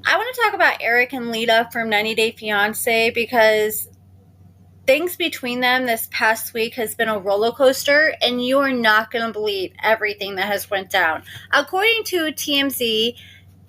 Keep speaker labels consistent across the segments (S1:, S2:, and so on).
S1: I want to talk about Eric and Leida from 90 Day Fiancé because things between them this past week has been a roller coaster, and you are not going to believe everything that has went down. According to TMZ,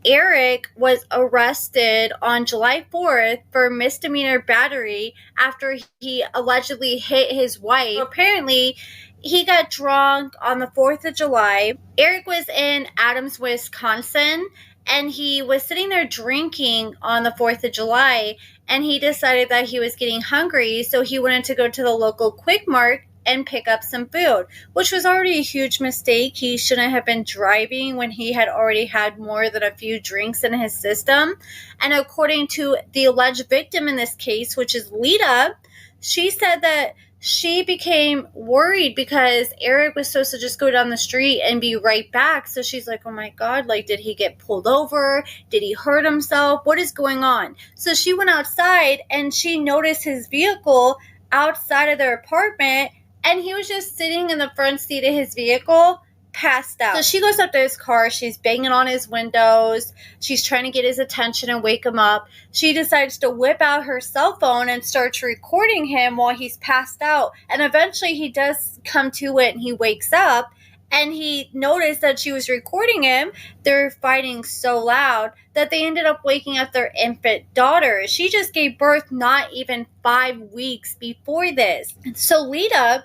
S1: Eric was arrested on July 4th for misdemeanor battery after he allegedly hit his wife. Apparently, he got drunk on the 4th of July. Eric was in Adams, Wisconsin, and he was sitting there drinking on the 4th of July, and he decided that he was getting hungry, so he wanted to go to the local Quick Mart and pick up some food, which was already a huge mistake. He shouldn't have been driving when he had already had more than a few drinks in his system. And according to the alleged victim in this case, which is Leida, she said that she became worried because Eric was supposed to just go down the street and be right back. So she's like, oh my God, like, did he get pulled over? Did he hurt himself? What is going on? So she went outside and she noticed his vehicle outside of their apartment, and he was just sitting in the front seat of his vehicle, passed out. So she goes up to his car. She's banging on his windows. She's trying to get his attention and wake him up. She decides to whip out her cell phone and starts recording him while he's passed out. And eventually he does come to it and he wakes up. And he noticed that she was recording him. They're fighting so loud that they ended up waking up their infant daughter. She just gave birth not even 5 weeks before this. So Leida,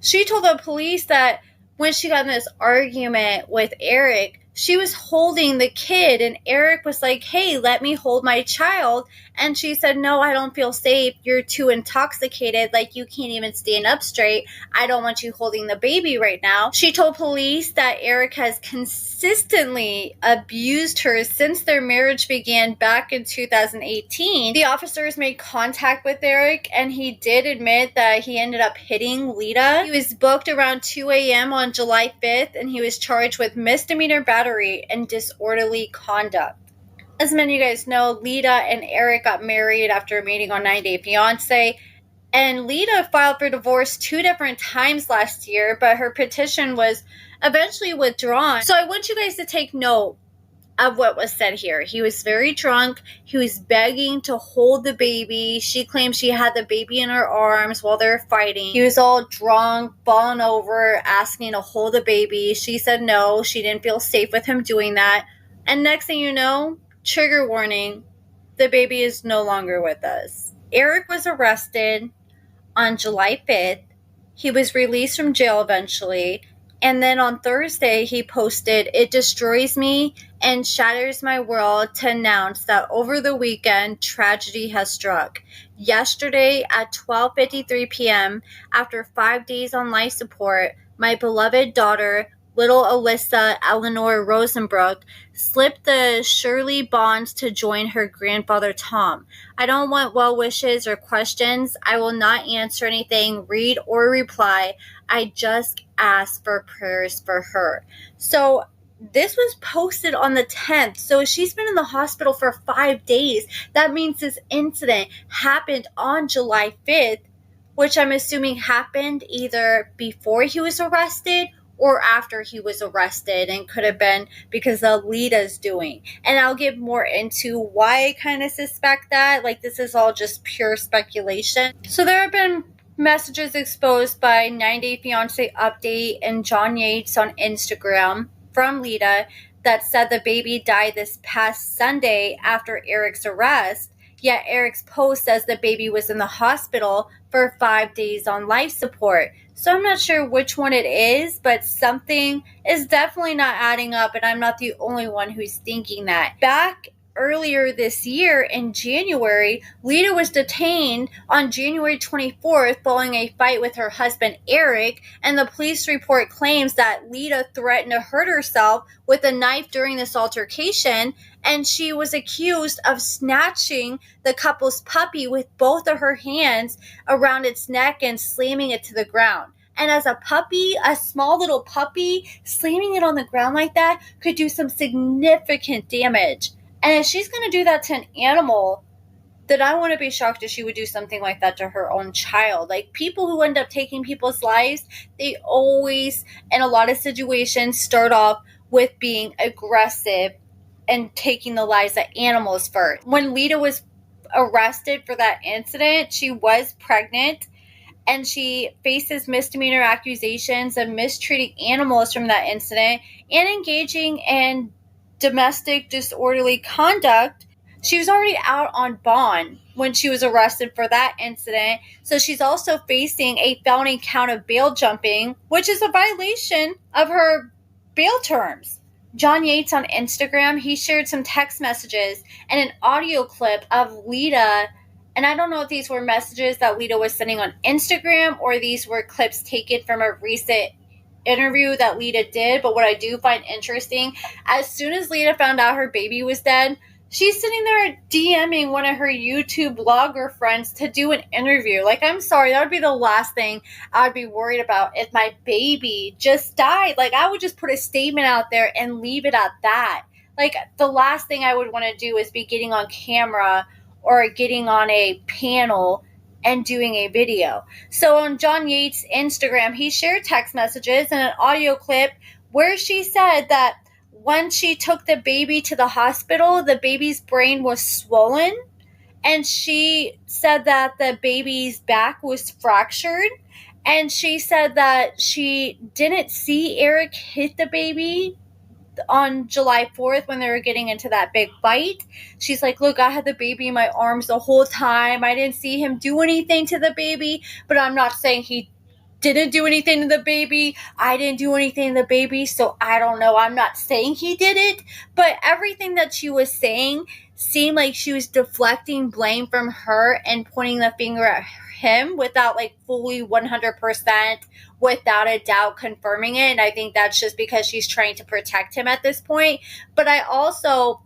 S1: she told the police that when she got in this argument with Eric, she was holding the kid, and Eric was like, hey, let me hold my child. And she said, no, I don't feel safe. You're too intoxicated. Like, you can't even stand up straight. I don't want you holding the baby right now. She told police that Eric has consistently abused her since their marriage began back in 2018. The officers made contact with Eric, and he did admit that he ended up hitting Leida. He was booked around 2 a.m. on July 5th, and he was charged with misdemeanor battery and disorderly conduct. As many of you guys know, Leida and Eric got married after meeting on 90 Day Fiancé, and Leida filed for divorce 2 different times last year, but her petition was eventually withdrawn. So I want you guys to take note of what was said here. He was very drunk. He was begging to hold the baby. She claimed she had the baby in her arms while they were fighting. He was all drunk, falling over, asking to hold the baby. She said no, she didn't feel safe with him doing that. And next thing you know, trigger warning, the baby is no longer with us. Eric was arrested on July 5th. He was released from jail eventually. And then on Thursday, he posted, "It destroys me and shatters my world to announce that over the weekend, tragedy has struck. Yesterday at 12:53 p.m., after 5 days on life support, my beloved daughter, little Alyssa Eleanor Rosenbrook, slipped the Shirley bonds to join her grandfather Tom. I don't want well wishes or questions. I will not answer anything, read, or reply. I just ask for prayers for her." So this was posted on the 10th. So she's been in the hospital for 5 days. That means this incident happened on July 5th, which I'm assuming happened either before he was arrested or after he was arrested, and could have been because of Leida's doing. And I'll get more into why I kind of suspect that. Like, this is all just pure speculation. So there have been messages exposed by 90 Day Fiancé Update and John Yates on Instagram from Leida that said the baby died this past Sunday after Eric's arrest. Yet Eric's post says the baby was in the hospital for 5 days on life support. So I'm not sure which one it is, but something is definitely not adding up, and I'm not the only one who's thinking that. Back earlier this year in January, Leida was detained on January 24th following a fight with her husband Eric, and the police report claims that Leida threatened to hurt herself with a knife during this altercation, and she was accused of snatching the couple's puppy with both of her hands around its neck and slamming it to the ground. And as a puppy, a small little puppy, slamming it on the ground like that could do some significant damage. And if she's going to do that to an animal, then I want to be shocked if she would do something like that to her own child. Like, people who end up taking people's lives, they always, in a lot of situations, start off with being aggressive and taking the lives of animals first. When Leida was arrested for that incident, she was pregnant, and she faces misdemeanor accusations of mistreating animals from that incident and engaging in domestic disorderly conduct. She was already out on bond when she was arrested for that incident, so she's also facing a felony count of bail jumping, which is a violation of her bail terms. John Yates on Instagram, he shared some text messages and an audio clip of Leida. And I don't know if these were messages that Leida was sending on Instagram or these were clips taken from a recent interview that Leida did. But what I do find interesting, as soon as Leida found out her baby was dead, she's sitting there DMing one of her YouTube blogger friends to do an interview. Like, I'm sorry, that would be the last thing I would be worried about if my baby just died. Like, I would just put a statement out there and leave it at that. Like, the last thing I would want to do is be getting on camera or getting on a panel and doing a video. So on John Yates' Instagram, he shared text messages and an audio clip where she said that when she took the baby to the hospital, the baby's brain was swollen, and she said that the baby's back was fractured, and she said that she didn't see Eric hit the baby on July 4th when they were getting into that big fight. She's like, look, I had the baby in my arms the whole time. I didn't see him do anything to the baby, but I'm not saying he didn't do anything to the baby. I didn't do anything to the baby, so I don't know. I'm not saying he did it, but everything that she was saying seemed like she was deflecting blame from her and pointing the finger at him without like fully 100% without a doubt confirming it. And I think that's just because she's trying to protect him at this point. But I also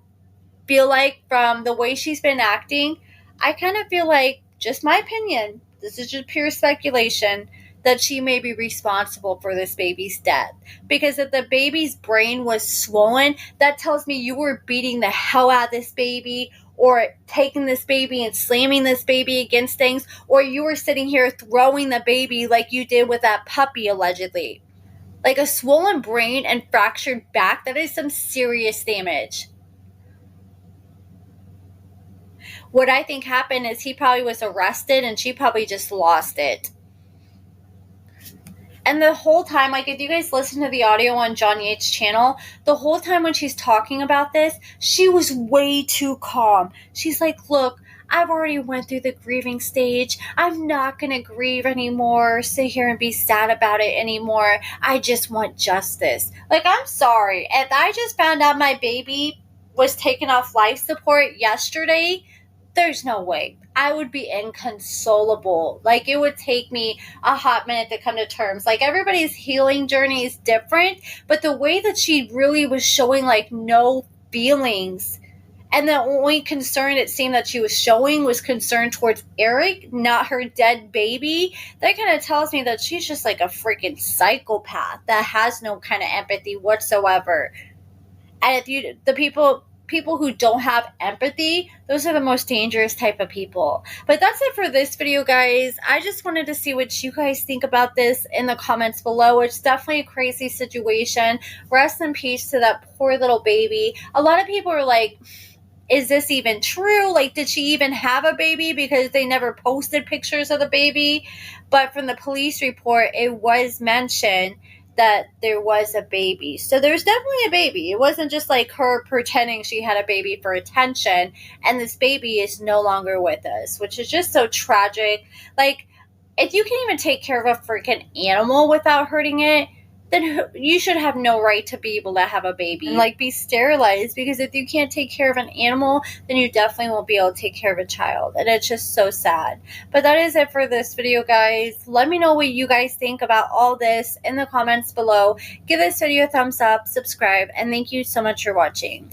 S1: feel like from the way she's been acting, I kind of feel like, just my opinion, this is just pure speculation, that she may be responsible for this baby's death. Because if the baby's brain was swollen, that tells me you were beating the hell out of this baby, or taking this baby and slamming this baby against things, or you were sitting here throwing the baby like you did with that puppy allegedly. Like, a swollen brain and fractured back, that is some serious damage. What I think happened is he probably was arrested and she probably just lost it. And the whole time, like, if you guys listen to the audio on John Yates' channel, the whole time when she's talking about this, she was way too calm. She's like, look, I've already went through the grieving stage. I'm not going to grieve anymore, sit here and be sad about it anymore. I just want justice. Like, I'm sorry. If I just found out my baby was taken off life support yesterday, there's no way. I would be inconsolable. Like, it would take me a hot minute to come to terms. Like, everybody's healing journey is different, but the way that she really was showing, like, no feelings, and the only concern it seemed that she was showing was concern towards Eric, not her dead baby, that kind of tells me that she's just like a freaking psychopath that has no kind of empathy whatsoever. And if the people who don't have empathy, those are the most dangerous type of people. But that's it for this video, guys. I just wanted to see what you guys think about this in the comments below. It's definitely a crazy situation. Rest in peace to that poor little baby. A lot of people are like, is this even true? Like, did she even have a baby? Because they never posted pictures of the baby. But from the police report, it was mentioned that there was a baby. So there's definitely a baby. It wasn't just like her pretending she had a baby for attention. And this baby is no longer with us, which is just so tragic. Like, if you can even take care of a freaking animal without hurting it, then you should have no right to be able to have a baby and, like, be sterilized. Because if you can't take care of an animal, then you definitely won't be able to take care of a child. And it's just so sad. But that is it for this video, guys. Let me know what you guys think about all this in the comments below. Give this video a thumbs up, subscribe, and thank you so much for watching.